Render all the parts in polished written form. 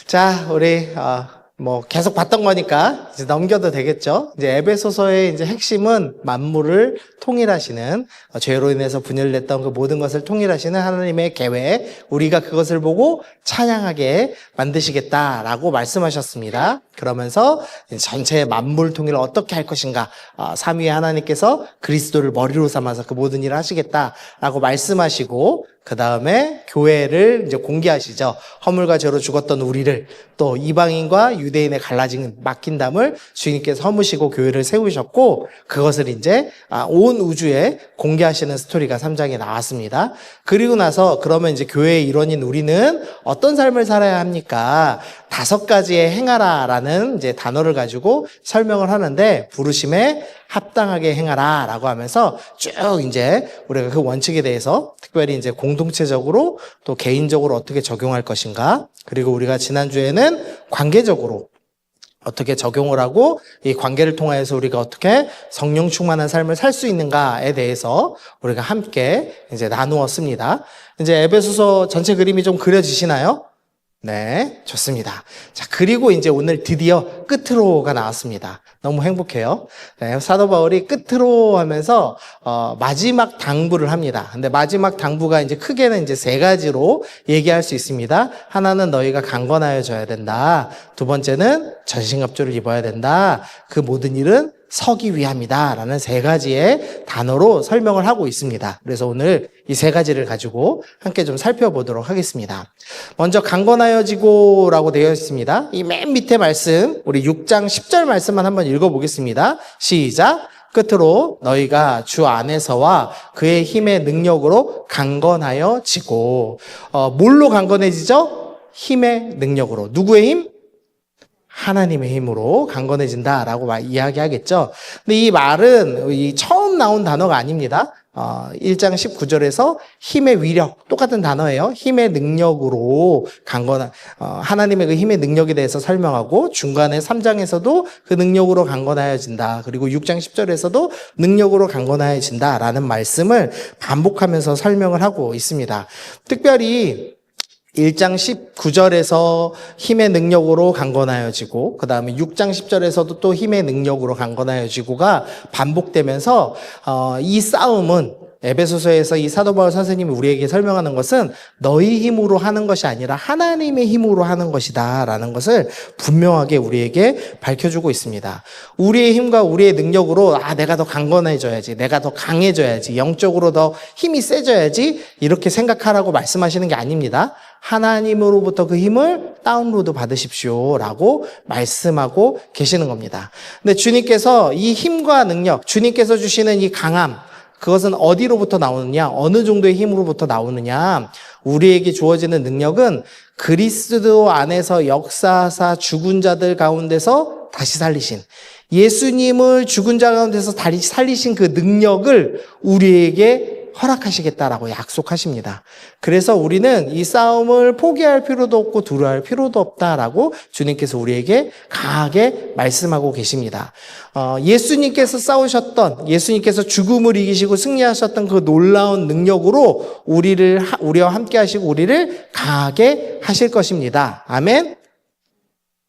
자, 우리 계속 봤던 거니까 이제 넘겨도 되겠죠. 이제 에베소서의 이제 핵심은 만물을 통일하시는, 죄로 인해서 분열됐던 그 모든 것을 통일하시는 하나님의 계획, 우리가 그것을 보고 찬양하게 만드시겠다라고 말씀하셨습니다. 그러면서 전체 만물 통일을 어떻게 할 것인가, 삼위의 하나님께서 그리스도를 머리로 삼아서 그 모든 일을 하시겠다라고 말씀하시고, 그 다음에 교회를 이제 공개하시죠. 허물과 죄로 죽었던 우리를 또 이방인과 유대인의 갈라진 막힌 담을 주님께서 허무시고 교회를 세우셨고, 그것을 이제 온 우주에 공개하시는 스토리가 3장에 나왔습니다. 그리고 나서 그러면 이제 교회의 일원인 우리는 어떤 삶을 살아야 합니까? 5가지의 행하라라는 이제 단어를 가지고 설명을 하는데, 부르심에 합당하게 행하라 라고 하면서 쭉 이제 우리가 그 원칙에 대해서 특별히 이제 공동체적으로 또 개인적으로 어떻게 적용할 것인가, 그리고 우리가 지난주에는 관계적으로 어떻게 적용을 하고 이 관계를 통해서 우리가 어떻게 성령 충만한 삶을 살 수 있는가에 대해서 우리가 함께 이제 나누었습니다. 이제 에베소서 전체 그림이 좀 그려지시나요? 네, 좋습니다. 자, 그리고 이제 오늘 드디어 끝으로가 나왔습니다. 너무 행복해요. 네, 사도 바울이 끝으로 하면서 마지막 당부를 합니다. 근데 마지막 당부가 이제 크게는 이제 3가지로 얘기할 수 있습니다. 하나는 너희가 강건하여져야 된다. 두 번째는 전신갑주를 입어야 된다. 그 모든 일은 서기 위함이다 라는 3가지의 단어로 설명을 하고 있습니다. 그래서 오늘 이 3가지를 가지고 함께 좀 살펴보도록 하겠습니다. 먼저 강건하여지고 라고 되어 있습니다. 이 맨 밑에 말씀, 우리 6장 10절 말씀만 한번 읽어보겠습니다. 시작! 끝으로 너희가 주 안에서와 그의 힘의 능력으로 강건하여지고, 뭘로 강건해지죠? 힘의 능력으로. 누구의 힘? 하나님의 힘으로 강건해진다라고 이야기하겠죠. 근데 이 말은 처음 나온 단어가 아닙니다. 1장 19절에서 힘의 위력, 똑같은 단어예요. 힘의 능력으로 하나님의 그 힘의 능력에 대해서 설명하고, 중간에 3장에서도 그 능력으로 강건하여진다. 그리고 6장 10절에서도 능력으로 강건하여진다라는 말씀을 반복하면서 설명을 하고 있습니다. 특별히 1장 19절에서 힘의 능력으로 강건하여지고, 그 다음에 6장 10절에서도 또 힘의 능력으로 강건하여지고가 반복되면서 이 싸움은, 에베소서에서 이 사도 바울 선생님이 우리에게 설명하는 것은 너희 힘으로 하는 것이 아니라 하나님의 힘으로 하는 것이다 라는 것을 분명하게 우리에게 밝혀주고 있습니다. 우리의 힘과 우리의 능력으로 내가 더 강건해져야지, 내가 더 강해져야지, 영적으로 더 힘이 세져야지 이렇게 생각하라고 말씀하시는 게 아닙니다. 하나님으로부터 그 힘을 다운로드 받으십시오 라고 말씀하고 계시는 겁니다. 근데 주님께서 이 힘과 능력, 주님께서 주시는 이 강함, 그것은 어디로부터 나오느냐, 어느 정도의 힘으로부터 나오느냐, 우리에게 주어지는 능력은 그리스도 안에서 역사하사 죽은 자들 가운데서 다시 살리신, 예수님을 죽은 자 가운데서 다시 살리신 그 능력을 우리에게 허락하시겠다라고 약속하십니다. 그래서 우리는 이 싸움을 포기할 필요도 없고 두려워할 필요도 없다라고 주님께서 우리에게 강하게 말씀하고 계십니다. 예수님께서 싸우셨던, 예수님께서 죽음을 이기시고 승리하셨던 그 놀라운 능력으로 우리와 함께 하시고 우리를 강하게 하실 것입니다. 아멘.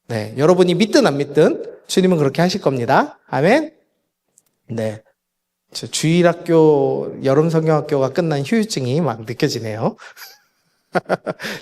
네, 여러분이 믿든 안 믿든 주님은 그렇게 하실 겁니다. 아멘. 네. 주일학교, 여름성경학교가 끝난 휴유증이 막 느껴지네요.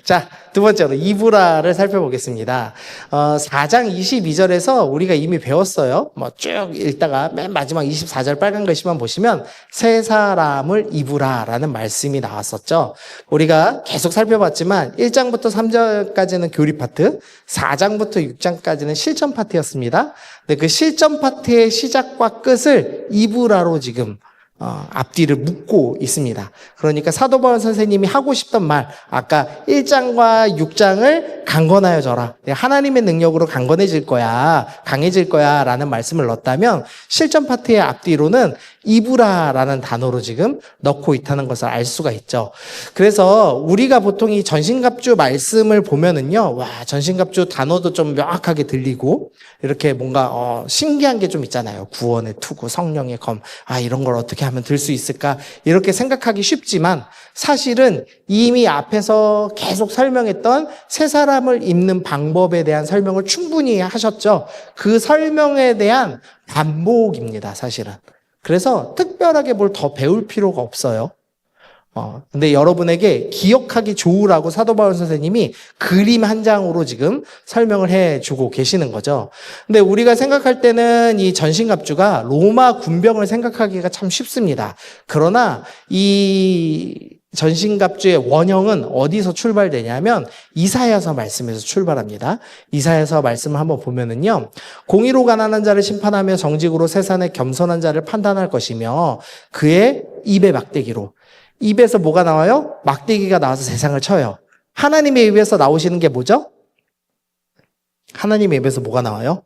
자, 두 번째로 이브라를 살펴보겠습니다. 4장 22절에서 우리가 이미 배웠어요. 쭉 읽다가 맨 마지막 24절 빨간 글씨만 보시면 세 사람을 이브라라는 말씀이 나왔었죠. 우리가 계속 살펴봤지만 1장부터 3절까지는 교리 파트, 4장부터 6장까지는 실전 파트였습니다. 근데 그 실전 파트의 시작과 끝을 이브라로 지금 앞뒤를 묶고 있습니다. 그러니까 사도 바울 선생님이 하고 싶던 말, 아까 1장과 6장을 강건하여져라, 하나님의 능력으로 강건해질 거야, 강해질 거야 라는 말씀을 넣었다면, 실전 파트의 앞뒤로는 입으라라는 단어로 지금 넣고 있다는 것을 알 수가 있죠. 그래서 우리가 보통 이 전신갑주 말씀을 보면은요, 와, 전신갑주 단어도 좀 명확하게 들리고, 이렇게 뭔가, 신기한 게 좀 있잖아요. 구원의 투구, 성령의 검, 이런 걸 어떻게 하면 들 수 있을까? 이렇게 생각하기 쉽지만, 사실은 이미 앞에서 계속 설명했던 새 사람을 입는 방법에 대한 설명을 충분히 하셨죠. 그 설명에 대한 반복입니다, 사실은. 그래서 특별하게 뭘 더 배울 필요가 없어요. 근데 여러분에게 기억하기 좋으라고 사도 바울 선생님이 그림 한 장으로 지금 설명을 해주고 계시는 거죠. 근데 우리가 생각할 때는 이 전신갑주가 로마 군병을 생각하기가 참 쉽습니다. 그러나 이 전신갑주의 원형은 어디서 출발되냐면 이사야서 말씀에서 출발합니다. 이사야서 말씀을 한번 보면은요, 공의로 가난한 자를 심판하며 정직으로 세상에 겸손한 자를 판단할 것이며 그의 입의 막대기로, 입에서 뭐가 나와요? 막대기가 나와서 세상을 쳐요. 하나님의 입에서 나오시는 게 뭐죠? 하나님의 입에서 뭐가 나와요?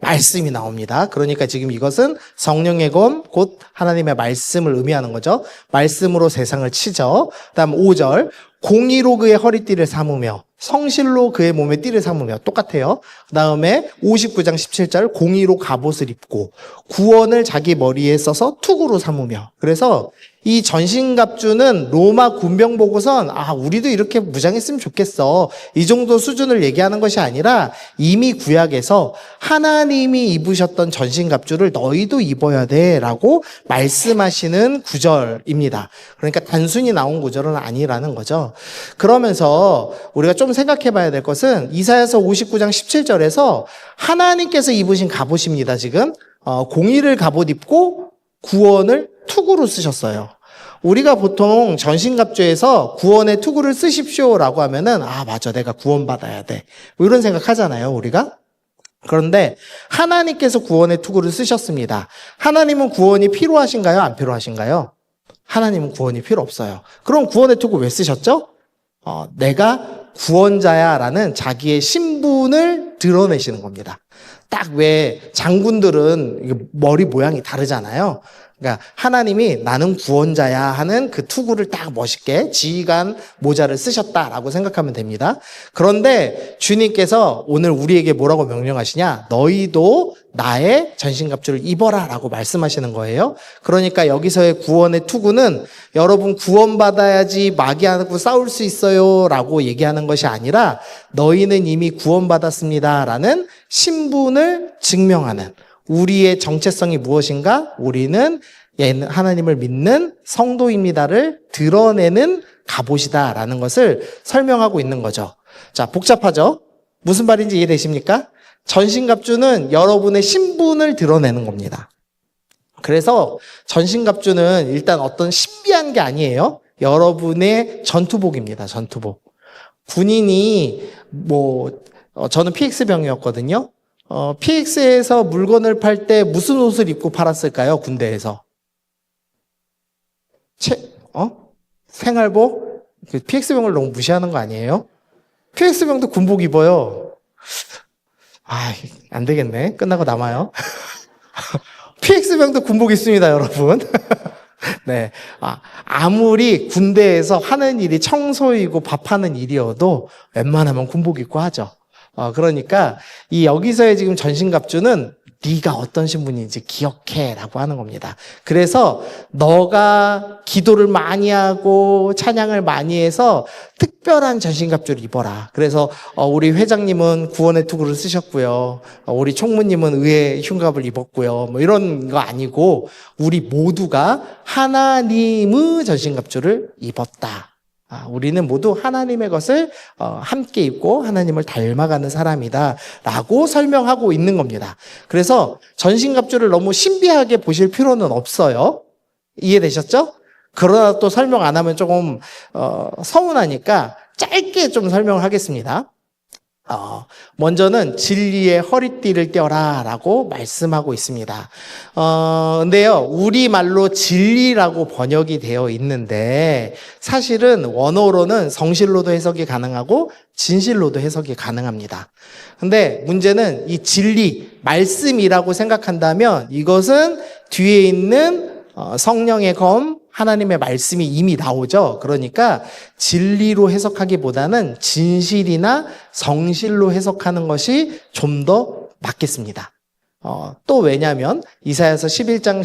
말씀이 나옵니다. 그러니까 지금 이것은 성령의 검, 곧 하나님의 말씀을 의미하는 거죠. 말씀으로 세상을 치죠. 다음 5절, 공의로 그의 허리띠를 삼으며 성실로 그의 몸에 띠를 삼으며, 똑같아요. 그 다음에 59장 17절, 공의로 갑옷을 입고 구원을 자기 머리에 써서 투구로 삼으며. 그래서 이 전신갑주는 로마 군병 보고선 우리도 이렇게 무장했으면 좋겠어, 이 정도 수준을 얘기하는 것이 아니라 이미 구약에서 하나님이 입으셨던 전신갑주를 너희도 입어야 돼 라고 말씀하시는 구절입니다. 그러니까 단순히 나온 구절은 아니라는 거죠. 그러면서 우리가 좀 생각해 봐야 될 것은 이사야서 59장 17절에서 하나님께서 입으신 갑옷입니다. 지금 공의를 갑옷 입고 구원을 투구로 쓰셨어요. 우리가 보통 전신갑주에서 구원의 투구를 쓰십시오라고 하면은 맞아, 내가 구원받아야 돼, 뭐 이런 생각하잖아요, 우리가. 그런데 하나님께서 구원의 투구를 쓰셨습니다. 하나님은 구원이 필요하신가요, 안 필요하신가요? 하나님은 구원이 필요 없어요. 그럼 구원의 투구 왜 쓰셨죠? 내가 구원자야라는 자기의 신분을 드러내시는 겁니다. 딱 왜 장군들은 머리 모양이 다르잖아요. 그러니까 하나님이 나는 구원자야 하는 그 투구를 딱 멋있게 지휘관 모자를 쓰셨다라고 생각하면 됩니다. 그런데 주님께서 오늘 우리에게 뭐라고 명령하시냐? 너희도 나의 전신갑주를 입어라 라고 말씀하시는 거예요. 그러니까 여기서의 구원의 투구는 여러분 구원받아야지 마귀하고 싸울 수 있어요 라고 얘기하는 것이 아니라 너희는 이미 구원받았습니다 라는 신분을 증명하는, 우리의 정체성이 무엇인가? 우리는 하나님을 믿는 성도입니다를 드러내는 갑옷이다라는 것을 설명하고 있는 거죠. 자, 복잡하죠? 무슨 말인지 이해되십니까? 전신갑주는 여러분의 신분을 드러내는 겁니다. 그래서 전신갑주는 일단 어떤 신비한 게 아니에요. 여러분의 전투복입니다. 전투복. 군인이 저는 PX병이었거든요. PX에서 물건을 팔 때 무슨 옷을 입고 팔았을까요? 군대에서. 생활복? PX병을 너무 무시하는 거 아니에요? PX병도 군복 입어요. 안 되겠네. 끝나고 남아요. PX병도 군복 있습니다, 여러분. 네. 아무리 군대에서 하는 일이 청소이고 밥하는 일이어도 웬만하면 군복 입고 하죠. 그러니까 이 여기서의 지금 전신갑주는 네가 어떤 신분인지 기억해라고 하는 겁니다. 그래서 너가 기도를 많이 하고 찬양을 많이 해서 특별한 전신갑주를 입어라. 그래서 우리 회장님은 구원의 투구를 쓰셨고요. 우리 총무님은 의의 흉갑을 입었고요. 뭐 이런 거 아니고 우리 모두가 하나님의 전신갑주를 입었다. 우리는 모두 하나님의 것을 함께 입고 하나님을 닮아가는 사람이다 라고 설명하고 있는 겁니다. 그래서 전신갑주를 너무 신비하게 보실 필요는 없어요. 이해되셨죠? 그러나 또 설명 안 하면 조금 서운하니까 짧게 좀 설명을 하겠습니다. 먼저는 진리의 허리띠를 떼어라 라고 말씀하고 있습니다. 근데요, 우리말로 진리라고 번역이 되어 있는데, 사실은 원어로는 성실로도 해석이 가능하고, 진실로도 해석이 가능합니다. 근데 문제는 이 진리, 말씀이라고 생각한다면, 이것은 뒤에 있는 성령의 검, 하나님의 말씀이 이미 나오죠. 그러니까 진리로 해석하기보다는 진실이나 성실로 해석하는 것이 좀 더 맞겠습니다. 또 왜냐하면 이사야서 11장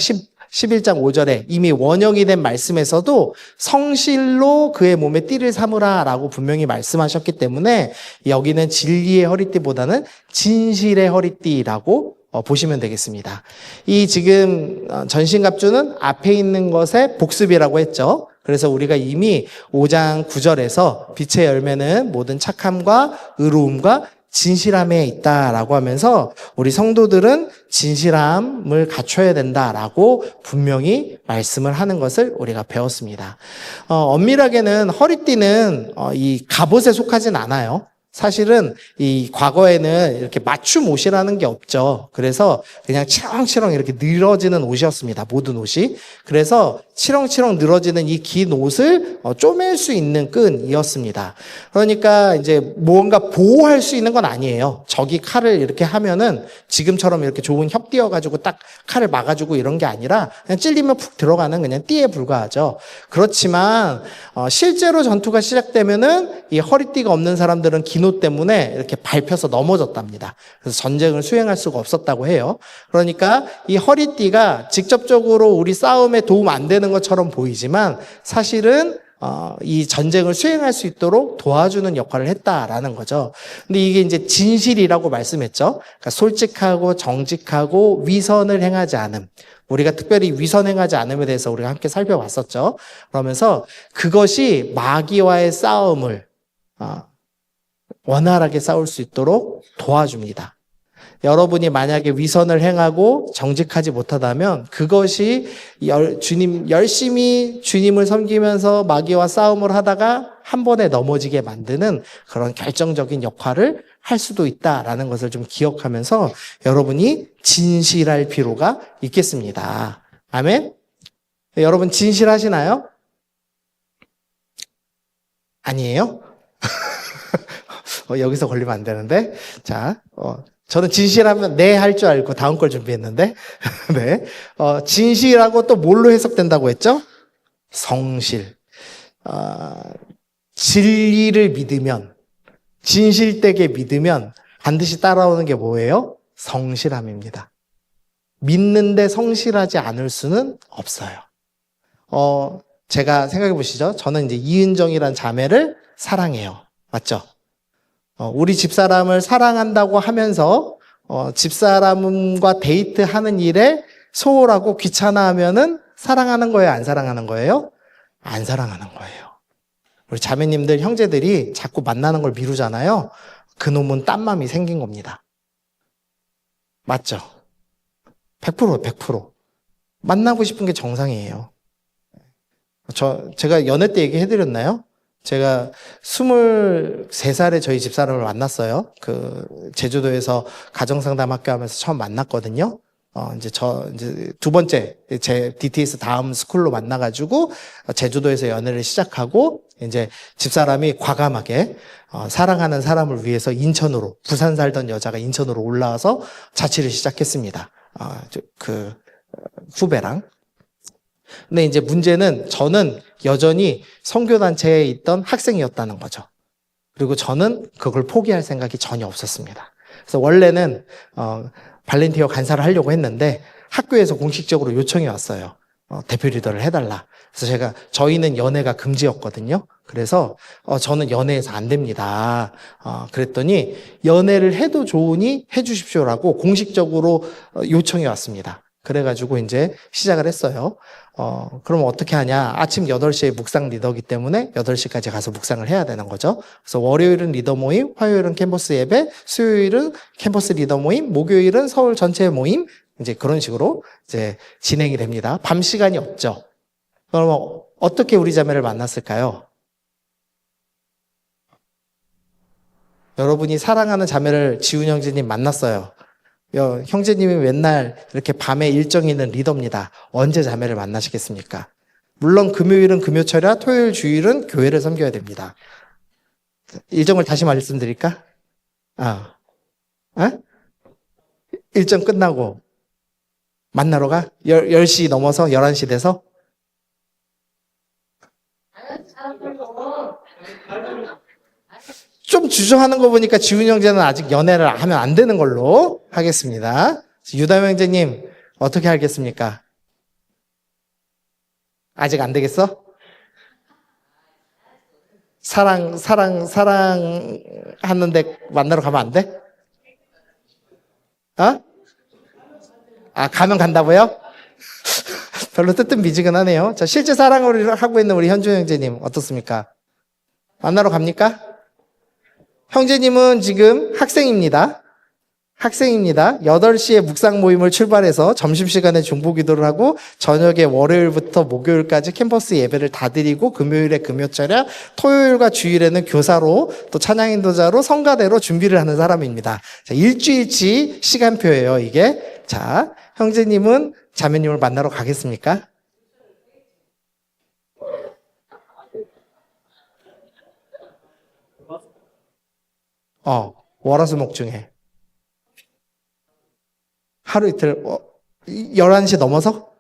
5절에 이미 원형이 된 말씀에서도 성실로 그의 몸에 띠를 삼으라 라고 분명히 말씀하셨기 때문에 여기는 진리의 허리띠보다는 진실의 허리띠라고 보시면 되겠습니다. 이 지금 전신갑주는 앞에 있는 것의 복습이라고 했죠. 그래서 우리가 이미 5장 9절에서 빛의 열매는 모든 착함과 의로움과 진실함에 있다라고 하면서 우리 성도들은 진실함을 갖춰야 된다라고 분명히 말씀을 하는 것을 우리가 배웠습니다. 엄밀하게는 허리띠는 이 갑옷에 속하진 않아요. 사실은 이 과거에는 이렇게 맞춤 옷이라는 게 없죠. 그래서 그냥 치렁치렁 이렇게 늘어지는 옷이었습니다. 모든 옷이. 그래서 치렁치렁 늘어지는 이 긴 옷을 쪼맬 수 있는 끈이었습니다. 그러니까 이제 뭔가 보호할 수 있는 건 아니에요. 적이 칼을 이렇게 하면은 지금처럼 이렇게 좋은 협 띄어가지고 딱 칼을 막아주고 이런 게 아니라 그냥 찔리면 푹 들어가는 그냥 띠에 불과하죠. 그렇지만 실제로 전투가 시작되면은 이 허리띠가 없는 사람들은 긴 옷 때문에 이렇게 밟혀서 넘어졌답니다. 그래서 전쟁을 수행할 수가 없었다고 해요. 그러니까 이 허리띠가 직접적으로 우리 싸움에 도움 안 되는 것처럼 보이지만 사실은 이 전쟁을 수행할 수 있도록 도와주는 역할을 했다라는 거죠. 근데 이게 이제 진실이라고 말씀했죠. 그러니까 솔직하고 정직하고 위선을 행하지 않음. 우리가 특별히 위선 행하지 않음에 대해서 우리가 함께 살펴봤었죠. 그러면서 그것이 마귀와의 싸움을 원활하게 싸울 수 있도록 도와줍니다. 여러분이 만약에 위선을 행하고 정직하지 못하다면 그것이 열심히 주님을 섬기면서 마귀와 싸움을 하다가 한 번에 넘어지게 만드는 그런 결정적인 역할을 할 수도 있다라는 것을 좀 기억하면서 여러분이 진실할 필요가 있겠습니다. 아멘? 여러분 진실하시나요? 아니에요? 여기서 걸리면 안 되는데. 자, 저는 진실하면 네 할 줄 알고 다음 걸 준비했는데. 네. 진실하고 또 뭘로 해석된다고 했죠? 성실. 진리를 믿으면, 진실되게 믿으면 반드시 따라오는 게 뭐예요? 성실함입니다. 믿는데 성실하지 않을 수는 없어요. 제가 생각해 보시죠. 저는 이제 이은정이란 자매를 사랑해요. 맞죠? 우리 집사람을 사랑한다고 하면서 집사람과 데이트하는 일에 소홀하고 귀찮아하면은 사랑하는 거예요? 안 사랑하는 거예요? 안 사랑하는 거예요. 우리 자매님들, 형제들이 자꾸 만나는 걸 미루잖아요. 그놈은 딴맘이 생긴 겁니다. 맞죠? 100%. 만나고 싶은 게 정상이에요. 제가 연애 때 얘기해드렸나요? 제가 23살에 저희 집사람을 만났어요. 제주도에서 가정상담학교 하면서 처음 만났거든요. 이제 두 번째, 제 DTS 다음 스쿨로 만나가지고, 제주도에서 연애를 시작하고, 이제 집사람이 과감하게, 사랑하는 사람을 위해서 인천으로, 부산 살던 여자가 인천으로 올라와서 자취를 시작했습니다. 후배랑. 근데 이제 문제는 저는 여전히 선교단체에 있던 학생이었다는 거죠. 그리고 저는 그걸 포기할 생각이 전혀 없었습니다. 그래서 원래는 발렌티어 간사를 하려고 했는데 학교에서 공식적으로 요청이 왔어요. 대표 리더를 해달라. 그래서 저희는 연애가 금지였거든요. 그래서 저는 연애해서 안 됩니다. 그랬더니 연애를 해도 좋으니 해주십시오라고 공식적으로 요청이 왔습니다. 그래가지고 이제 시작을 했어요. 그럼 어떻게 하냐? 아침 8시에 묵상 리더기 때문에 8시까지 가서 묵상을 해야 되는 거죠. 그래서 월요일은 리더 모임, 화요일은 캠퍼스 예배, 수요일은 캠퍼스 리더 모임, 목요일은 서울 전체 모임, 이제 그런 식으로 이제 진행이 됩니다. 밤 시간이 없죠. 그럼 어떻게 우리 자매를 만났을까요? 여러분이 사랑하는 자매를 지훈 형제님 만났어요. 형제님이 맨날 이렇게 밤에 일정이 있는 리더입니다. 언제 자매를 만나시겠습니까? 물론 금요일은 금요철이라 토요일 주일은 교회를 섬겨야 됩니다. 일정을 다시 말씀드릴까? 일정 끝나고 만나러 가? 10시 넘어서 11시 돼서? 좀 주저하는 거 보니까 지훈 형제는 아직 연애를 하면 안 되는 걸로 하겠습니다. 유담 형제님 어떻게 하겠습니까? 아직 안 되겠어? 사랑하는데 만나러 가면 안 돼? 가면 간다고요? 별로 뜨뜻미지근하네요. 자, 실제 사랑을 하고 있는 우리 현주 형제님 어떻습니까? 만나러 갑니까? 형제님은 지금 학생입니다. 8시에 묵상 모임을 출발해서 점심시간에 중보기도를 하고 저녁에 월요일부터 목요일까지 캠퍼스 예배를 다 드리고 금요일에 금요철야 토요일과 주일에는 교사로 또 찬양인도자로 성가대로 준비를 하는 사람입니다. 자, 일주일치 시간표예요, 이게. 자, 형제님은 자매님을 만나러 가겠습니까? 월화수목 중에. 하루 이틀, 11시 넘어서?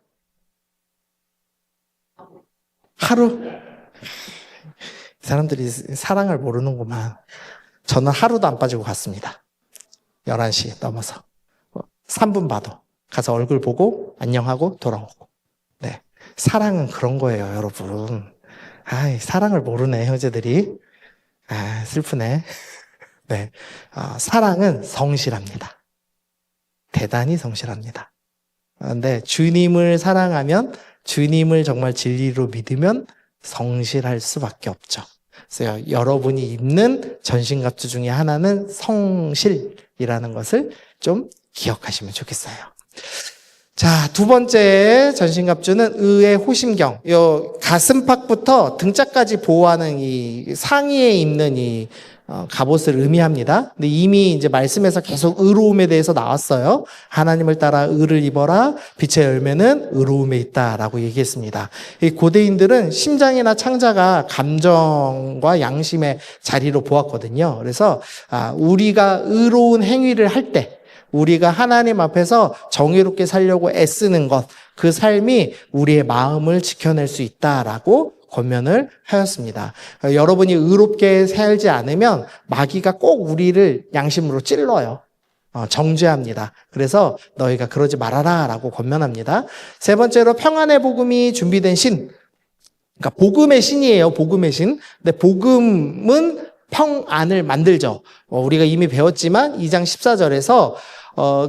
하루? 사람들이 사랑을 모르는구만. 저는 하루도 안 빠지고 갔습니다. 11시 넘어서. 3분 봐도. 가서 얼굴 보고, 안녕하고, 돌아오고. 네. 사랑은 그런 거예요, 여러분. 사랑을 모르네, 형제들이. 슬프네. 네. 사랑은 성실합니다. 대단히 성실합니다. 그런데 주님을 사랑하면, 주님을 정말 진리로 믿으면 성실할 수밖에 없죠. 그래서 여러분이 입는 전신갑주 중에 하나는 성실이라는 것을 좀 기억하시면 좋겠어요. 자, 두 번째 전신갑주는 의의 호심경. 요 가슴팍부터 등짝까지 보호하는 이 상의에 입는 이 갑옷을 의미합니다. 근데 이미 이제 말씀에서 계속 의로움에 대해서 나왔어요. 하나님을 따라 의를 입어라. 빛의 열매는 의로움에 있다라고 얘기했습니다. 이 고대인들은 심장이나 창자가 감정과 양심의 자리로 보았거든요. 그래서 우리가 의로운 행위를 할 때, 우리가 하나님 앞에서 정의롭게 살려고 애쓰는 것, 그 삶이 우리의 마음을 지켜낼 수 있다라고 권면을 하였습니다. 여러분이 의롭게 살지 않으면 마귀가 꼭 우리를 양심으로 찔러요. 정죄합니다. 그래서 너희가 그러지 말아라 라고 권면합니다. 세 번째로 평안의 복음이 준비된 신. 그러니까 복음의 신이에요. 복음의 신. 근데 복음은 평안을 만들죠. 우리가 이미 배웠지만 2장 14절에서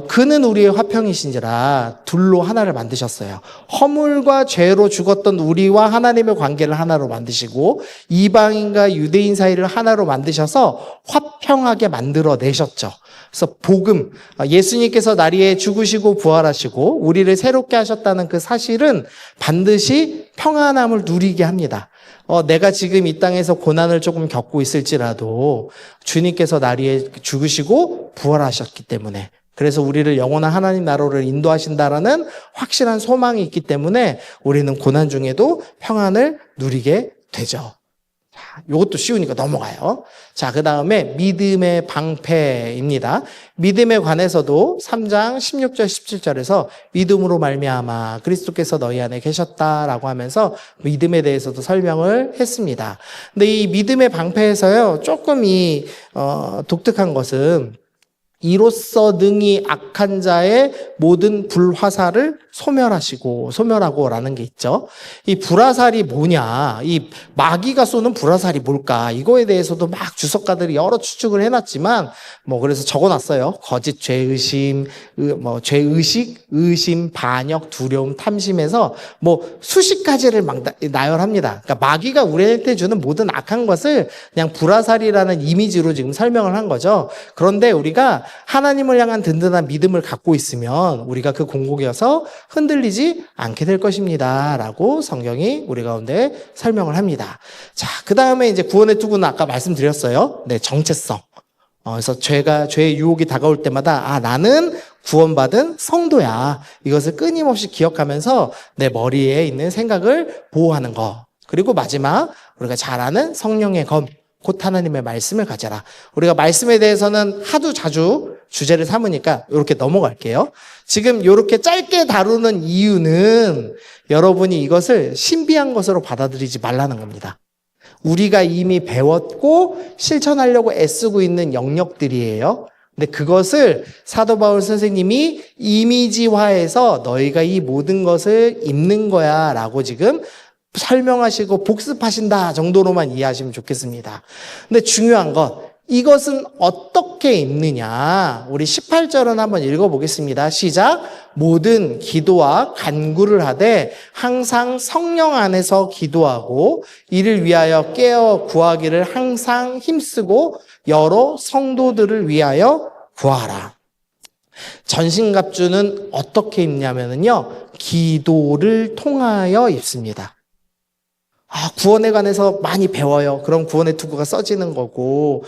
그는 우리의 화평이신지라 둘로 하나를 만드셨어요. 허물과 죄로 죽었던 우리와 하나님의 관계를 하나로 만드시고 이방인과 유대인 사이를 하나로 만드셔서 화평하게 만들어내셨죠. 그래서 복음, 예수님께서 나리에 죽으시고 부활하시고 우리를 새롭게 하셨다는 그 사실은 반드시 평안함을 누리게 합니다. 내가 지금 이 땅에서 고난을 조금 겪고 있을지라도 주님께서 나리에 죽으시고 부활하셨기 때문에, 그래서 우리를 영원한 하나님 나라로 인도하신다라는 확실한 소망이 있기 때문에 우리는 고난 중에도 평안을 누리게 되죠. 자, 이것도 쉬우니까 넘어가요. 자, 그 다음에 믿음의 방패입니다. 믿음에 관해서도 3장 16절 17절에서 믿음으로 말미암아 그리스도께서 너희 안에 계셨다라고 하면서 믿음에 대해서도 설명을 했습니다. 근데 이 믿음의 방패에서요, 조금 독특한 것은 이로써 능히 악한 자의 모든 불화살을 소멸하고라는 게 있죠. 이 불화살이 뭐냐, 이 마귀가 쏘는 불화살이 뭘까, 이거에 대해서도 막 주석가들이 여러 추측을 해놨지만 그래서 적어놨어요. 거짓 죄의심, 죄의식, 의심, 반역, 두려움, 탐심에서 수십 가지를 막 나열합니다. 그러니까 마귀가 우리한테 주는 모든 악한 것을 그냥 불화살이라는 이미지로 지금 설명을 한 거죠. 그런데 우리가 하나님을 향한 든든한 믿음을 갖고 있으면 우리가 그 공곡에서 흔들리지 않게 될 것입니다 라고 성경이 우리 가운데 설명을 합니다. 자, 그 다음에 이제 구원의 투구는 아까 말씀드렸어요. 네, 정체성. 그래서 죄의 유혹이 다가올 때마다 나는 구원받은 성도야. 이것을 끊임없이 기억하면서 내 머리에 있는 생각을 보호하는 거. 그리고 마지막 우리가 잘 아는 성령의 검, 곧 하나님의 말씀을 가져라. 우리가 말씀에 대해서는 하도 자주 주제를 삼으니까 이렇게 넘어갈게요. 지금 이렇게 짧게 다루는 이유는 여러분이 이것을 신비한 것으로 받아들이지 말라는 겁니다. 우리가 이미 배웠고 실천하려고 애쓰고 있는 영역들이에요. 근데 그것을 사도 바울 선생님이 이미지화해서 너희가 이 모든 것을 입는 거야 라고 지금 설명하시고 복습하신다 정도로만 이해하시면 좋겠습니다. 근데 중요한 건 이것은 어떻게 입느냐. 우리 18절은 한번 읽어보겠습니다. 시작. 모든 기도와 간구를 하되 항상 성령 안에서 기도하고 이를 위하여 깨어 구하기를 항상 힘쓰고 여러 성도들을 위하여 구하라. 전신갑주는 어떻게 입냐면요. 기도를 통하여 입습니다. 구원에 관해서 많이 배워요. 그럼 구원의 투구가 써지는 거고,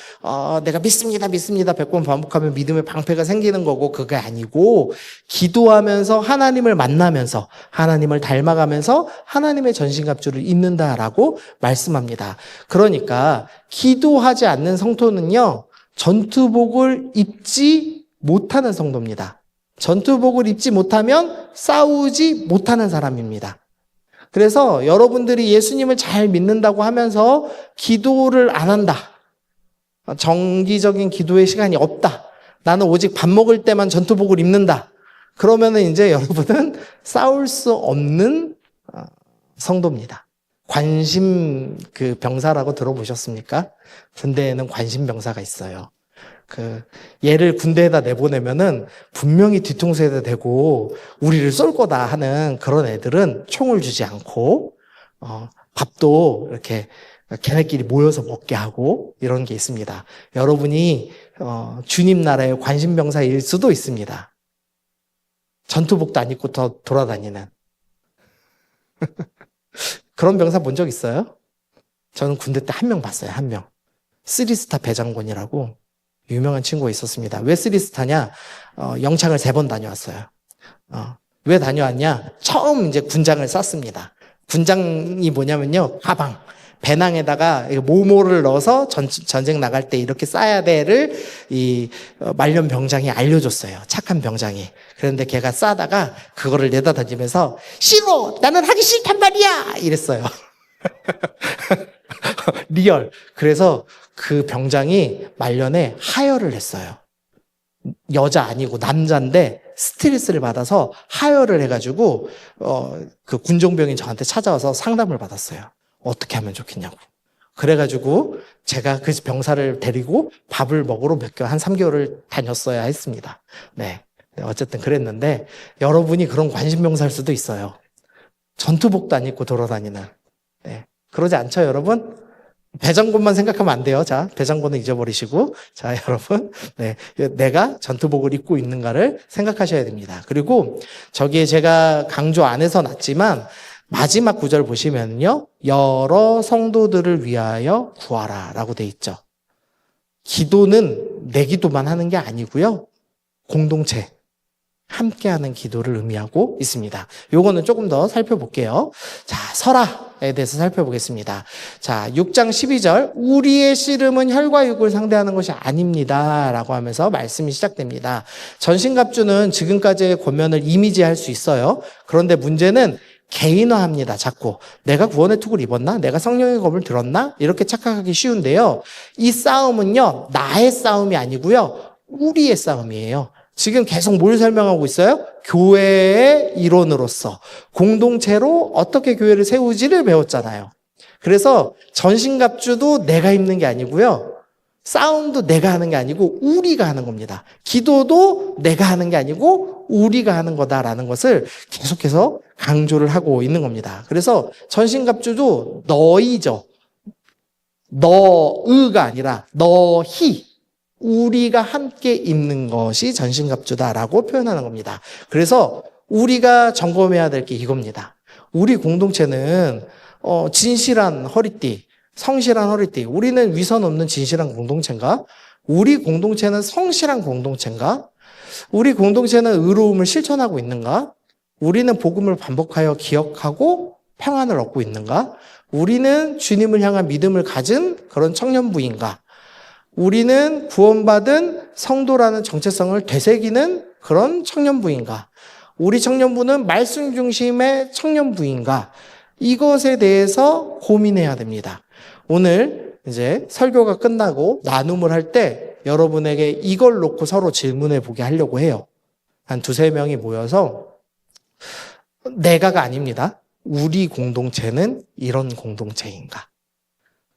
내가 믿습니다, 100번 반복하면 믿음의 방패가 생기는 거고, 그게 아니고, 기도하면서 하나님을 만나면서, 하나님을 닮아가면서 하나님의 전신갑주를 입는다라고 말씀합니다. 그러니까, 기도하지 않는 성도는요, 전투복을 입지 못하는 성도입니다. 전투복을 입지 못하면 싸우지 못하는 사람입니다. 그래서 여러분들이 예수님을 잘 믿는다고 하면서 기도를 안 한다. 정기적인 기도의 시간이 없다. 나는 오직 밥 먹을 때만 전투복을 입는다. 그러면은 이제 여러분은 싸울 수 없는 성도입니다. 관심 병사라고 들어보셨습니까? 군대에는 관심 병사가 있어요. 얘를 군대에다 내보내면은 분명히 뒤통수에다 대고 우리를 쏠 거다 하는 그런 애들은 총을 주지 않고, 밥도 이렇게 걔네끼리 모여서 먹게 하고 이런 게 있습니다. 여러분이, 주님 나라의 관심병사일 수도 있습니다. 전투복도 안 입고 돌아다니는. 그런 병사 본 적 있어요? 저는 군대 때 한 명 봤어요, 한 명. 3스타 배장군이라고. 유명한 친구가 있었습니다. 왜 3스타냐? 영창을 3번 다녀왔어요. 왜 다녀왔냐? 처음 이제 군장을 쌌습니다. 군장이 뭐냐면요. 가방. 배낭에다가 모모를 넣어서 전쟁 나갈 때 이렇게 싸야 돼를 이 말년 병장이 알려줬어요. 착한 병장이. 그런데 걔가 싸다가 그거를 내다 던지면서 싫어! 나는 하기 싫단 말이야! 이랬어요. 리얼. 그래서 그 병장이 말년에 하혈을 했어요. 여자 아니고 남자인데 스트레스를 받아서 하혈을 해가지고 그 군종병이 저한테 찾아와서 상담을 받았어요. 어떻게 하면 좋겠냐고. 그래가지고 제가 그 병사를 데리고 밥을 먹으러 한 3개월을 다녔어야 했습니다. 네. 어쨌든 그랬는데 여러분이 그런 관심병사일 수도 있어요. 전투복도 안 입고 돌아다니는. 네. 그러지 않죠, 여러분? 배장군만 생각하면 안 돼요. 자, 배장군은 잊어버리시고. 자, 여러분. 네. 내가 전투복을 입고 있는가를 생각하셔야 됩니다. 그리고 저기에 제가 강조 안 해서 놨지만 마지막 구절 보시면요. 여러 성도들을 위하여 구하라 라고 돼 있죠. 기도는 내 기도만 하는 게 아니고요. 공동체. 함께하는 기도를 의미하고 있습니다. 요거는 조금 더 살펴볼게요. 자, 설화에 대해서 살펴보겠습니다. 자, 6장 12절 우리의 씨름은 혈과 육을 상대하는 것이 아닙니다 라고 하면서 말씀이 시작됩니다. 전신갑주는 지금까지의 권면을 이미지할 수 있어요. 그런데 문제는 개인화합니다. 자꾸 내가 구원의 투구를 입었나? 내가 성령의 검을 들었나? 이렇게 착각하기 쉬운데요. 이 싸움은요. 나의 싸움이 아니고요. 우리의 싸움이에요. 지금 계속 뭘 설명하고 있어요? 교회의 일원으로서 공동체로 어떻게 교회를 세우지를 배웠잖아요. 그래서 전신갑주도 내가 입는 게 아니고요. 싸움도 내가 하는 게 아니고 우리가 하는 겁니다. 기도도 내가 하는 게 아니고 우리가 하는 거다라는 것을 계속해서 강조를 하고 있는 겁니다. 그래서 전신갑주도 너희죠. 너의가 아니라 너희. 우리가 함께 입는 것이 전신갑주다라고 표현하는 겁니다. 그래서 우리가 점검해야 될 게 이겁니다. 우리 공동체는 진실한 허리띠, 성실한 허리띠. 우리는 위선 없는 진실한 공동체인가? 우리 공동체는 성실한 공동체인가? 우리 공동체는 의로움을 실천하고 있는가? 우리는 복음을 반복하여 기억하고 평안을 얻고 있는가? 우리는 주님을 향한 믿음을 가진 그런 청년부인가? 우리는 구원받은 성도라는 정체성을 되새기는 그런 청년부인가? 우리 청년부는 말씀 중심의 청년부인가? 이것에 대해서 고민해야 됩니다. 오늘 이제 설교가 끝나고 나눔을 할 때 여러분에게 이걸 놓고 서로 질문해 보게 하려고 해요. 한 두세 명이 모여서 내가가 아닙니다. 우리 공동체는 이런 공동체인가?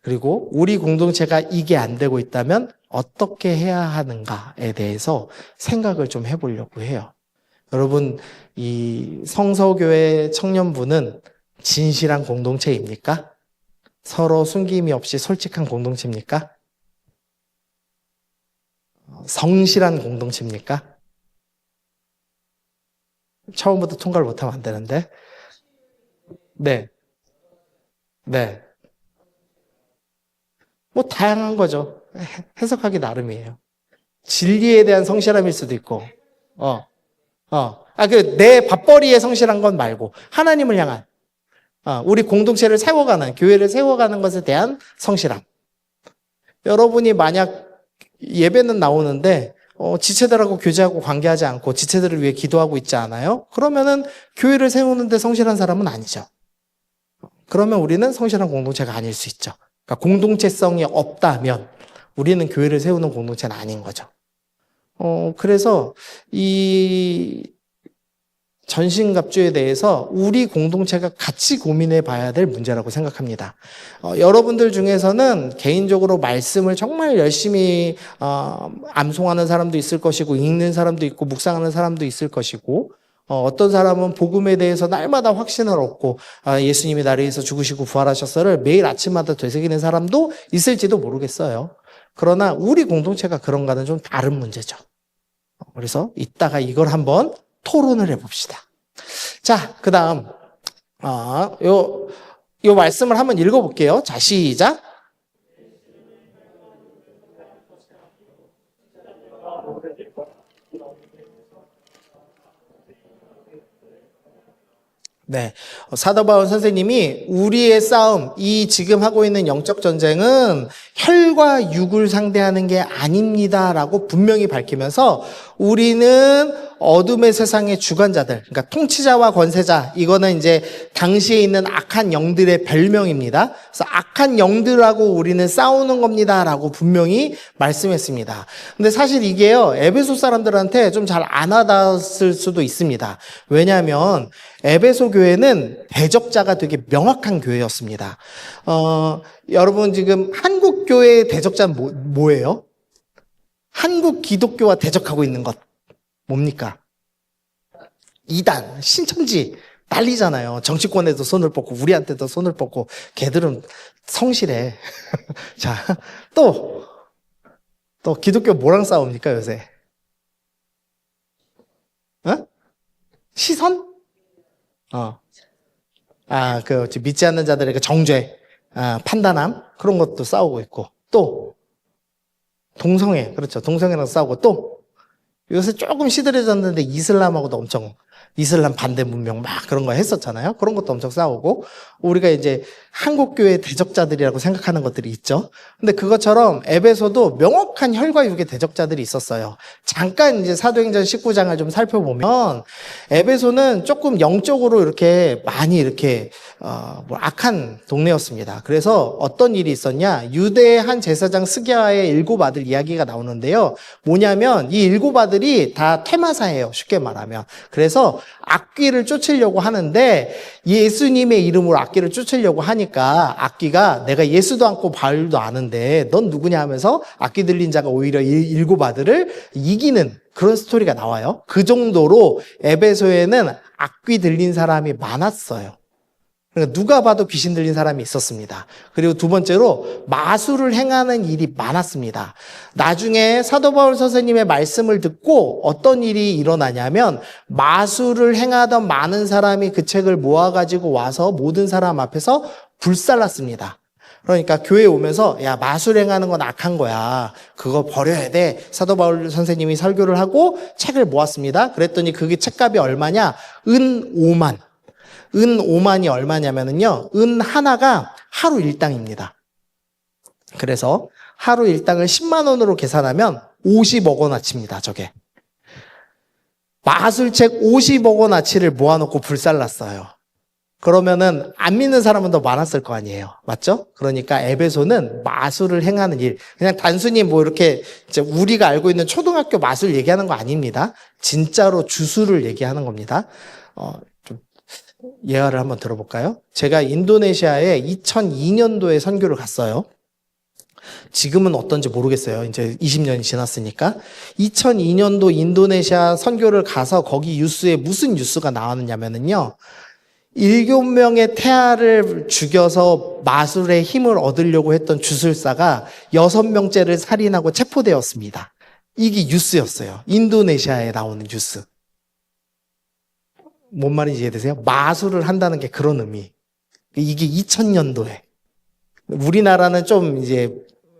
그리고 우리 공동체가 이게 안 되고 있다면 어떻게 해야 하는가에 대해서 생각을 좀 해보려고 해요. 여러분, 이 성서교회 청년부는 진실한 공동체입니까? 서로 숨김이 없이 솔직한 공동체입니까? 성실한 공동체입니까? 처음부터 통과를 못하면 안 되는데. 네. 네. 뭐 다양한 거죠. 해석하기 나름이에요. 진리에 대한 성실함일 수도 있고, 내 밥벌이에 성실한 건 말고 하나님을 향한, 우리 공동체를 세워가는, 교회를 세워가는 것에 대한 성실함. 여러분이 만약 예배는 나오는데 지체들하고 교제하고 관계하지 않고 지체들을 위해 기도하고 있지 않아요? 그러면은 교회를 세우는데 성실한 사람은 아니죠. 그러면 우리는 성실한 공동체가 아닐 수 있죠. 그러니까 공동체성이 없다면 우리는 교회를 세우는 공동체는 아닌 거죠. 그래서 이 전신갑주에 대해서 우리 공동체가 같이 고민해 봐야 될 문제라고 생각합니다. 여러분들 중에서는 개인적으로 말씀을 정말 열심히 암송하는 사람도 있을 것이고 읽는 사람도 있고 묵상하는 사람도 있을 것이고 어떤 사람은 복음에 대해서 날마다 확신을 얻고 예수님이 나를 위해서 죽으시고 부활하셨어를 매일 아침마다 되새기는 사람도 있을지도 모르겠어요. 그러나 우리 공동체가 그런가는 좀 다른 문제죠. 그래서 이따가 이걸 한번 토론을 해봅시다. 자, 그 다음, 요 말씀을 한번 읽어볼게요. 자, 시작. 네. 사도 바울 선생님이 우리의 싸움, 이 지금 하고 있는 영적 전쟁은 혈과 육을 상대하는 게 아닙니다라고 분명히 밝히면서 우리는 어둠의 세상의 주관자들, 그러니까 통치자와 권세자, 이거는 이제 당시에 있는 악한 영들의 별명입니다. 그래서 악한 영들하고 우리는 싸우는 겁니다라고 분명히 말씀했습니다. 근데 사실 이게요, 에베소 사람들한테 좀 잘 안 와닿았을 수도 있습니다. 왜냐하면 에베소 교회는 대적자가 되게 명확한 교회였습니다. 여러분 지금 한국 교회의 대적자는 뭐예요? 한국 기독교와 대적하고 있는 것 뭡니까? 이단, 신천지 난리잖아요. 정치권에도 손을 뻗고 우리한테도 손을 뻗고 걔들은 성실해. 자, 또 기독교 뭐랑 싸웁니까 요새? 시선? 믿지 않는 자들에게 정죄, 판단함, 그런 것도 싸우고 있고, 또, 동성애, 그렇죠. 동성애랑 싸우고, 또, 요새 조금 시들해졌는데 이슬람하고도 엄청, 이슬람 반대 문명 막 그런 거 했었잖아요. 그런 것도 엄청 싸우고, 우리가 이제 한국교회 대적자들이라고 생각하는 것들이 있죠. 근데 그것처럼 에베소도 명확한 혈과 육의 대적자들이 있었어요. 잠깐 이제 사도행전 19장을 좀 살펴보면 에베소는 조금 영적으로 이렇게 많이 이렇게 악한 동네였습니다. 그래서 어떤 일이 있었냐? 유대의 한 제사장 스게와의 7 아들 이야기가 나오는데요. 뭐냐면 이 7 아들이 다 퇴마사예요. 쉽게 말하면. 그래서 악귀를 쫓으려고 하는데 예수님의 이름으로 악귀를 쫓으려고 하니까 악귀가 내가 예수도 않고 바울도 아는데 넌 누구냐 하면서 악귀 들린 자가 오히려 7 아들을 이기는 그런 스토리가 나와요. 그 정도로 에베소에는 악귀 들린 사람이 많았어요. 그러니까 누가 봐도 귀신 들린 사람이 있었습니다. 그리고 두 번째로 마술을 행하는 일이 많았습니다. 나중에 사도 바울 선생님의 말씀을 듣고 어떤 일이 일어나냐면 마술을 행하던 많은 사람이 그 책을 모아가지고 와서 모든 사람 앞에서 불살랐습니다. 그러니까 교회에 오면서 야, 마술행하는 건 악한 거야. 그거 버려야 돼. 사도 바울 선생님이 설교를 하고 책을 모았습니다. 그랬더니 그게 책값이 얼마냐? 은 5만. 은 5만이 얼마냐면은요. 은 하나가 하루 일당입니다. 그래서 하루 일당을 10만 원으로 계산하면 50억 원어치입니다. 저게. 마술책 50억 원어치를 모아놓고 불살랐어요. 그러면은 안 믿는 사람은 더 많았을 거 아니에요. 맞죠? 그러니까 에베소는 마술을 행하는 일. 그냥 단순히 뭐 이렇게 이제 우리가 알고 있는 초등학교 마술 얘기하는 거 아닙니다. 진짜로 주술을 얘기하는 겁니다. 좀 예화를 한번 들어볼까요? 제가 인도네시아에 2002년도에 선교를 갔어요. 지금은 어떤지 모르겠어요. 이제 20년이 지났으니까. 2002년도 인도네시아 선교를 가서 거기 뉴스에 무슨 뉴스가 나왔냐면요. 7명의 태아를 죽여서 마술의 힘을 얻으려고 했던 주술사가 6명째를 살인하고 체포되었습니다. 이게 뉴스였어요. 인도네시아에 나오는 뉴스. 뭔 말인지 이해되세요? 마술을 한다는 게 그런 의미. 이게 2000년도에. 우리나라는 좀 이제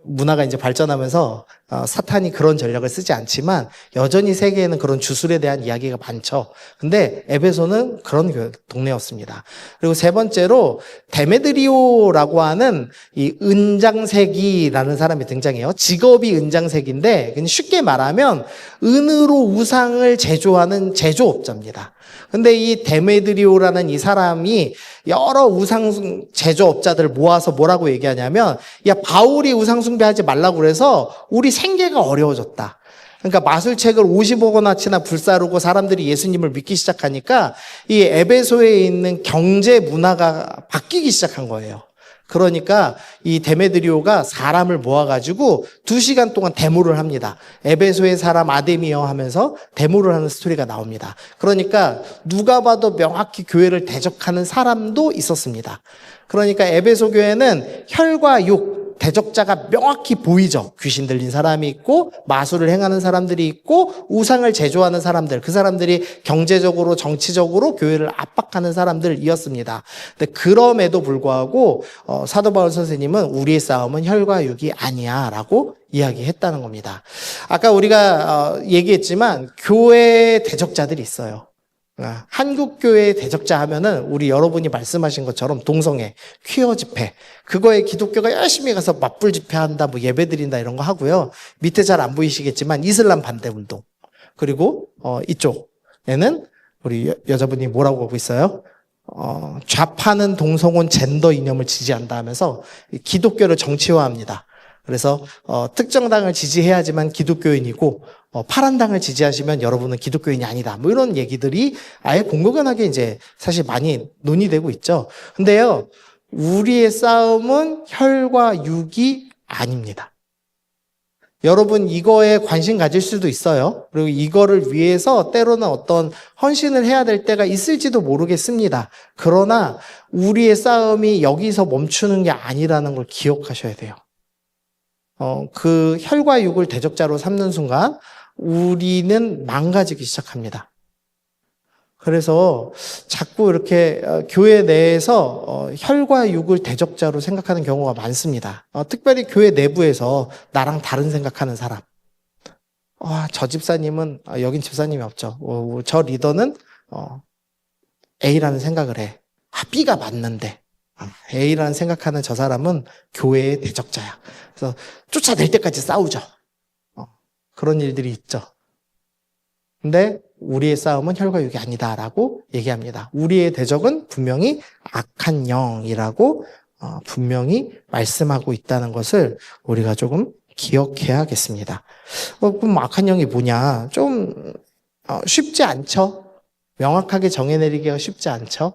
문화가 이제 발전하면서 사탄이 그런 전략을 쓰지 않지만 여전히 세계에는 그런 주술에 대한 이야기가 많죠. 근데 에베소는 그런 동네였습니다. 그리고 세 번째로 데메드리오라고 하는 이 은장색이라는 사람이 등장해요. 직업이 은장색인데 쉽게 말하면 은으로 우상을 제조하는 제조업자입니다. 근데 이 데메드리오라는 이 사람이 여러 우상 제조업자들 모아서 뭐라고 얘기하냐면, 야, 바울이 우상 숭배하지 말라고 그래서 우리 생계가 어려워졌다. 그러니까 마술책을 50억 원어치나 불사르고 사람들이 예수님을 믿기 시작하니까 이 에베소에 있는 경제 문화가 바뀌기 시작한 거예요. 그러니까 이 데메드리오가 사람을 모아가지고 2시간 동안 데모를 합니다. 에베소의 사람 아데미어 하면서 데모를 하는 스토리가 나옵니다. 그러니까 누가 봐도 명확히 교회를 대적하는 사람도 있었습니다. 그러니까 에베소 교회는 혈과 육, 대적자가 명확히 보이죠. 귀신 들린 사람이 있고 마술을 행하는 사람들이 있고 우상을 제조하는 사람들, 그 사람들이 경제적으로 정치적으로 교회를 압박하는 사람들이었습니다. 근데 그럼에도 불구하고 사도 바울 선생님은 우리의 싸움은 혈과 육이 아니야 라고 이야기했다는 겁니다. 아까 우리가 얘기했지만 교회에 대적자들이 있어요. 한국교회 대적자 하면은 우리 여러분이 말씀하신 것처럼 동성애, 퀴어 집회, 그거에 기독교가 열심히 가서 맞불 집회한다, 뭐 예배 드린다 이런 거 하고요. 밑에 잘 안 보이시겠지만 이슬람 반대 운동. 그리고 이쪽에는 우리 여자분이 뭐라고 하고 있어요? 좌파는 동성혼 젠더 이념을 지지한다 하면서 기독교를 정치화합니다. 그래서 특정 당을 지지해야지만 기독교인이고 파란 당을 지지하시면 여러분은 기독교인이 아니다. 뭐 이런 얘기들이 아예 공공연하게 이제 사실 많이 논의되고 있죠. 근데요, 우리의 싸움은 혈과 육이 아닙니다. 여러분 이거에 관심 가질 수도 있어요. 그리고 이거를 위해서 때로는 어떤 헌신을 해야 될 때가 있을지도 모르겠습니다. 그러나 우리의 싸움이 여기서 멈추는 게 아니라는 걸 기억하셔야 돼요. 그 혈과 육을 대적자로 삼는 순간 우리는 망가지기 시작합니다. 그래서 자꾸 이렇게 교회 내에서 혈과 육을 대적자로 생각하는 경우가 많습니다. 특별히 교회 내부에서 나랑 다른 생각하는 사람. 저 집사님은, 여긴 집사님이 없죠. 저 리더는 A라는 생각을 해. B가 맞는데. A라는 생각하는 저 사람은 교회의 대적자야. 그래서 쫓아낼 때까지 싸우죠. 그런 일들이 있죠. 근데 우리의 싸움은 혈과 육이 아니다라고 얘기합니다. 우리의 대적은 분명히 악한 영이라고 분명히 말씀하고 있다는 것을 우리가 조금 기억해야겠습니다. 그럼 악한 영이 뭐냐? 좀 쉽지 않죠? 명확하게 정해내리기가 쉽지 않죠?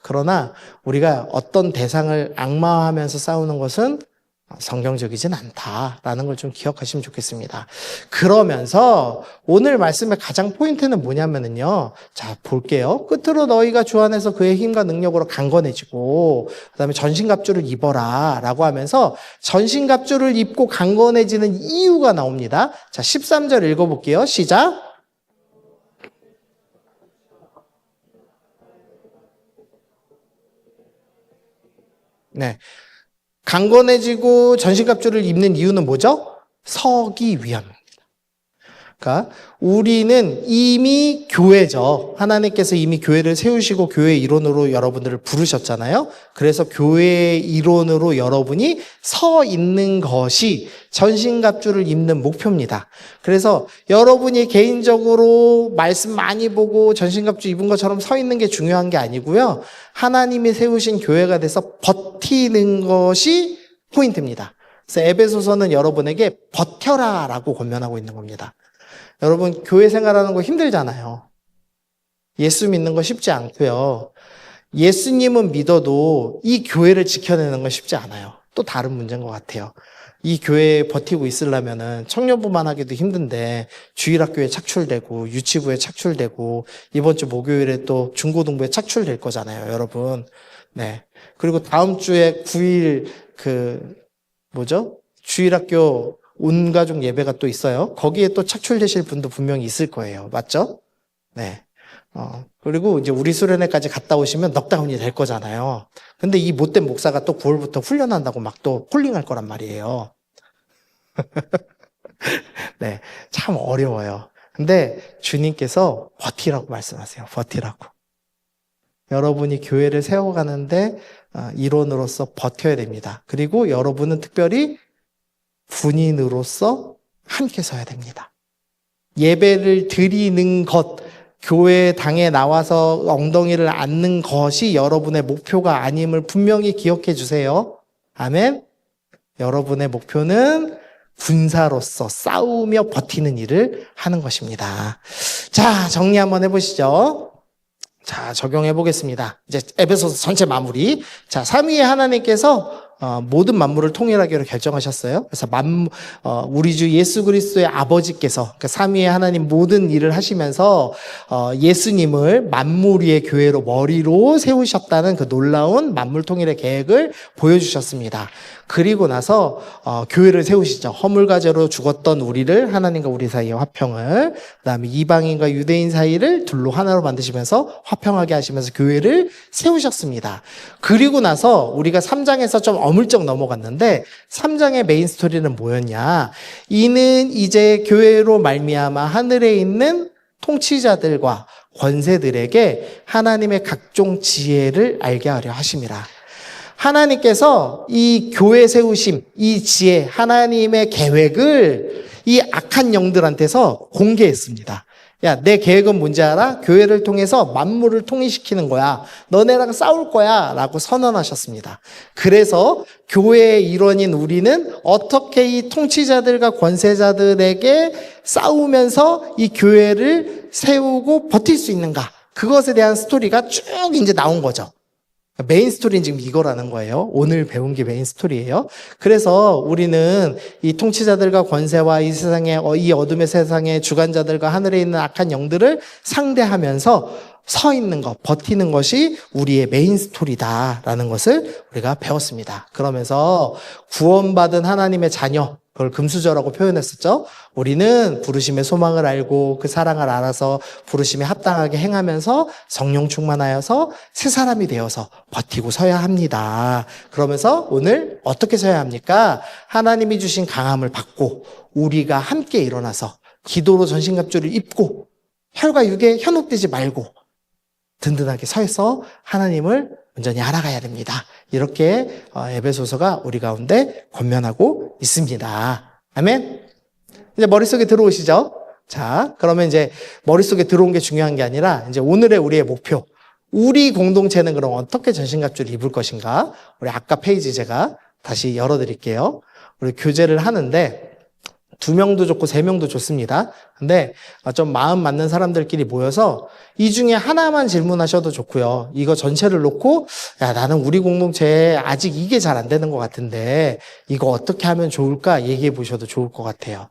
그러나 우리가 어떤 대상을 악마화하면서 싸우는 것은 성경적이진 않다라는 걸 좀 기억하시면 좋겠습니다. 그러면서 오늘 말씀의 가장 포인트는 뭐냐면은요. 자, 볼게요. 끝으로 너희가 주 안에서 그의 힘과 능력으로 강건해지고 그다음에 전신갑주를 입어라 라고 하면서 전신갑주를 입고 강건해지는 이유가 나옵니다. 자, 13절 읽어볼게요. 시작. 네. 강건해지고 전신갑주를 입는 이유는 뭐죠? 서기 위함입니다. 그러니까 우리는 이미 교회죠. 하나님께서 이미 교회를 세우시고 교회 일원으로 여러분들을 부르셨잖아요. 그래서 교회의 일원으로 여러분이 서 있는 것이 전신갑주를 입는 목표입니다. 그래서 여러분이 개인적으로 말씀 많이 보고 전신갑주 입은 것처럼 서 있는 게 중요한 게 아니고요. 하나님이 세우신 교회가 돼서 버티는 것이 포인트입니다. 그래서 에베소서는 여러분에게 버텨라라고 권면하고 있는 겁니다. 여러분, 교회 생활하는 거 힘들잖아요. 예수 믿는 거 쉽지 않고요. 예수님은 믿어도 이 교회를 지켜내는 건 쉽지 않아요. 또 다른 문제인 것 같아요. 이 교회에 버티고 있으려면은 청년부만 하기도 힘든데 주일학교에 착출되고 유치부에 착출되고 이번 주 목요일에 또 중고등부에 착출될 거잖아요, 여러분. 네. 그리고 다음 주에 9일 주일학교 온 가족 예배가 또 있어요. 거기에 또 착출되실 분도 분명히 있을 거예요. 맞죠? 네. 그리고 이제 우리 수련회까지 갔다 오시면 넉다운이 될 거잖아요. 근데 이 못된 목사가 또 9월부터 훈련한다고 막 또 폴링할 거란 말이에요. 네. 참 어려워요. 근데 주님께서 버티라고 말씀하세요. 버티라고. 여러분이 교회를 세워가는데 일원으로서 버텨야 됩니다. 그리고 여러분은 특별히 군인으로서 함께 서야 됩니다. 예배를 드리는 것, 교회 당에 나와서 엉덩이를 앉는 것이 여러분의 목표가 아님을 분명히 기억해 주세요. 아멘. 여러분의 목표는 군사로서 싸우며 버티는 일을 하는 것입니다. 자, 정리 한번 해보시죠. 자, 적용해 보겠습니다. 이제 에베소서 전체 마무리. 자, 삼위의 하나님께서 모든 만물을 통일하기로 결정하셨어요. 그래서 우리 주 예수 그리스도의 아버지께서 그러니까 삼위의 하나님 모든 일을 하시면서 예수님을 만물 위의 교회로 머리로 세우셨다는 그 놀라운 만물 통일의 계획을 보여주셨습니다. 그리고 나서 교회를 세우시죠. 허물과제로 죽었던 우리를 하나님과 우리 사이의 화평을, 그다음에 이방인과 유대인 사이를 둘로 하나로 만드시면서 화평하게 하시면서 교회를 세우셨습니다. 그리고 나서 우리가 3장에서 좀 어물쩍 넘어갔는데 3장의 메인 스토리는 뭐였냐? 이는 이제 교회로 말미암아 하늘에 있는 통치자들과 권세들에게 하나님의 각종 지혜를 알게 하려 하심이라. 하나님께서 이 교회 세우심, 이 지혜, 하나님의 계획을 이 악한 영들한테서 공개했습니다. 야, 내 계획은 뭔지 알아? 교회를 통해서 만물을 통일시키는 거야. 너네랑 싸울 거야. 라고 선언하셨습니다. 그래서 교회의 일원인 우리는 어떻게 이 통치자들과 권세자들에게 싸우면서 이 교회를 세우고 버틸 수 있는가? 그것에 대한 스토리가 쭉 이제 나온 거죠. 메인 스토리는 지금 이거라는 거예요. 오늘 배운 게 메인 스토리예요. 그래서 우리는 이 통치자들과 권세와 이 세상의 이 어둠의 세상의 주관자들과 하늘에 있는 악한 영들을 상대하면서 서 있는 것, 버티는 것이 우리의 메인 스토리다라는 것을 우리가 배웠습니다. 그러면서 구원받은 하나님의 자녀, 그걸 금수저라고 표현했었죠. 우리는 부르심의 소망을 알고 그 사랑을 알아서 부르심에 합당하게 행하면서 성령 충만하여서 새 사람이 되어서 버티고 서야 합니다. 그러면서 오늘 어떻게 서야 합니까? 하나님이 주신 강함을 받고 우리가 함께 일어나서 기도로 전신갑주를 입고 혈과 육에 현혹되지 말고 든든하게 서서 하나님을 온전히 알아가야 됩니다. 이렇게 에베소서가 우리 가운데 권면하고 있습니다. 아멘. 이제 머릿속에 들어오시죠? 자, 그러면 이제 머릿속에 들어온 게 중요한 게 아니라 이제 오늘의 우리의 목표. 우리 공동체는 그럼 어떻게 전신갑주를 입을 것인가? 우리 아까 페이지 제가 다시 열어드릴게요. 우리 교제를 하는데 2명도 좋고 3명도 좋습니다. 근데 좀 마음 맞는 사람들끼리 모여서 이 중에 하나만 질문하셔도 좋고요. 이거 전체를 놓고 야, 나는 우리 공동체에 아직 이게 잘 안 되는 것 같은데 이거 어떻게 하면 좋을까 얘기해 보셔도 좋을 것 같아요.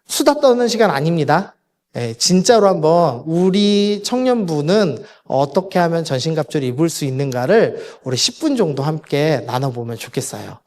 수다 떠는 시간 아닙니다. 네, 진짜로 한번 우리 청년부는 어떻게 하면 전신갑주를 입을 수 있는가를 우리 10분 정도 함께 나눠보면 좋겠어요.